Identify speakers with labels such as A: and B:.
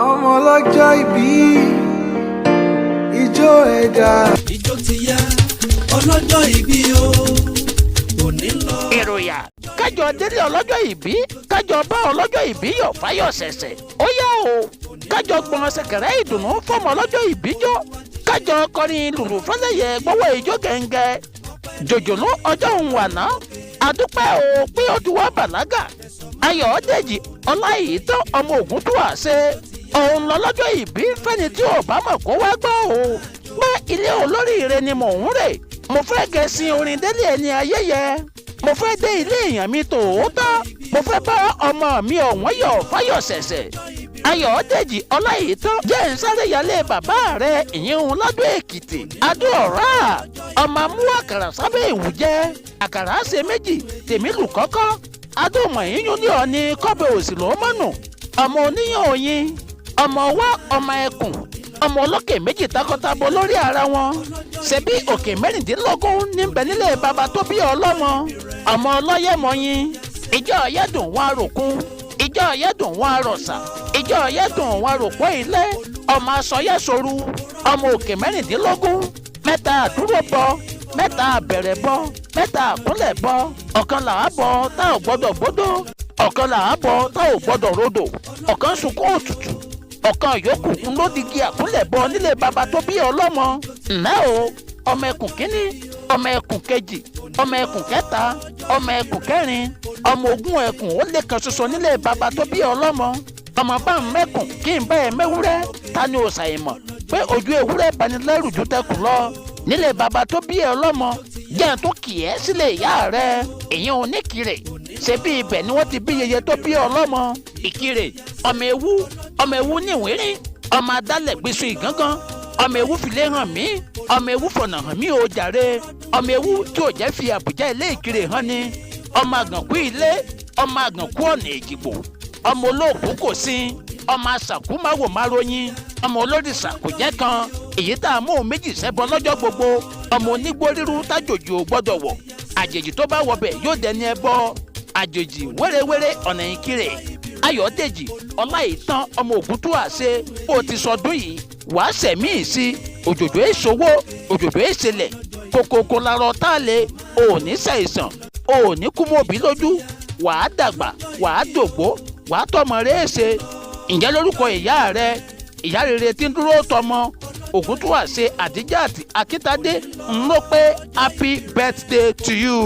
A: ọmọ ọlọ́jọ́ ìbí ijó ẹ̀dá.
B: Ijó ti yá ọlọ́jọ́ ìbí o òní lọ.
C: Ìròyà kájọ délé ọlọ́jọ́ ìbí kájọ bá ọlọ́jọ́ ìbí yọ̀ fáyọ̀ ṣẹ̀ṣẹ̀ ó yá o kájọ gbọ̀n ṣẹ̀kẹ̀rẹ̀ ìdùnnú fọmọ ọlọ́jọ́ ìbí jó kájọ kọrin lùlù fẹ́lẹ́yẹ gbọ́wọ́ ìjó gẹ̀ǹgẹ̀ jòjòló ọjọ́ òun wàná àdúpẹ́ o pé ó ti wá bàlágà Ayọ̀dèjì Ọláìtàn ọmọ Ògúntúwà ṣe òun lọ́lọ́jọ́ ìbí fẹ́ni tí ò bá mọ̀ kó wá gbọ́ o pé ilé olóríire ni mò ń rè mo fẹ́ gẹ̀ẹ́sìn orin délé ẹni ayẹyẹ mo fẹ́ dé ilé èèyàn mi tòótọ́ mo fẹ́ bá ọmọ mi ọ̀wọ́n yọ̀ fáyọ̀ ṣẹ̀ṣẹ̀ Ayọ̀dèjì Ọláìtàn jẹ́ ń sáré yálé bàbá rẹ̀ ìyẹn lọ́dún Èkìtì adó ọ̀rá ọmọ mú àkàrà sábẹ́ ìwújẹ́ àkàrà ṣe méjì tèmi lù kọ́kọ́ adó mọ̀ọ́yún ní ọ̀ni kọ́bẹ̀ òsì ló mọ́nù ọmọ oníyàn oyin ọmọ wa ọmọ ẹkùn ọmọ olókè méjì takọtabo lórí ara wọn ṣebí òkè mẹ́rìndínlógún níbẹ̀ nílé baba tó bí ọlọ́mọ ọmọ ọlọ́yẹ̀mọyin ìjọ ọ̀yẹ́dùn wọn àròkún ìjọ ọ̀yẹ́dùn wọn àròsà ìjọ ọ̀yẹ́dùn wọn àròpọ̀ ilé ọmọ asọyẹ́sọ̀rù ọmọ òkè mẹ́rìndínlógún mẹ́ta àdúró bọ mẹ́ta àbẹ̀rẹ̀ bọ mẹ́ta àkúnlẹ̀ bọ ọ̀kan làá bọ tá ò gbọ́dọ̀ gbọ́dọ̀ ọ̀kan làá bọ tá ò gbọ́dọ̀ rodò ọ̀kan sunkún òtútù ọ̀kan yòókù ń lódìgí àkúnlẹ̀bọ nílé baba tó bí ọlọ́mọ ǹlẹ́ o ọmọ ẹkùn kínní ọmọ ẹkùn kejì ọmọ ẹkùn kẹta ọmọ ẹkùn kẹrin ọmọ ogún ẹkùn ó lé kan ṣoṣo nílé baba tó bí ọlọ́mọ ọmọ bá ń mẹ́kùn kí n bá ẹ mẹ́wúrẹ́ ta ni ò ṣàìmọ̀ pé ojú ewúrẹ́ banilẹ́rù ju tẹkùn lọ nílé baba tó bí ọlọ́mọ jẹ́ tó kì ẹ́ sílé ìyá rẹ̀ èyí ò ní kiri ṣe bí ibẹ̀ ni wọ́n ti bí yeye tó bí ọlọ́mọ Ìkirè ọmọ ewu níwìrín ọmọ adálẹ̀ gbèsè ìgángan ọmọ ewu filé hàn mí ọmọ ewu fọ̀nà hàn mí o jàre ọmọ ewu tí ò jẹ́ fi àbújá ilé Ìkirè hàn ni ọmọ àgànkú ilé ọmọ àgànkú ọ̀nà Èjìgbò ọmọ olóògùn kò sí ọmọ àṣàkú máwò máróyìn ọmọ olórìṣà kò jẹ́ kan èyí tá a mú òun méjì ṣẹbọ lọ́jọ́ gbogbo ọmọ onígbó rírú tájòjì ò gbọ́dọ̀ wọ̀ àjèjì tó bá wọbẹ̀ yóò dẹni ẹbọ àjèjì wérewére ọ̀nà Ìkirè Ayọ̀dèjì Ọláìtàn ọmọ Ògúntúwà ṣe ó ti sọdún yìí wàá sẹ̀mí sí òjòjò èṣòwò òjòjò èṣẹlẹ̀ kòkòkò larọ tá a lè òní ṣàìsàn òní kú mọ́bí lójú wàá dàgbà wàá dògbó wàá tọmọ rẹ ṣe ǹjẹ́ lórúkọ ìyá rẹ ìyá rere tí ń dúró tọmọ Ògúntúwà ṣe Àdíjàt Akíntádé ń lọ pé happy birthday to you.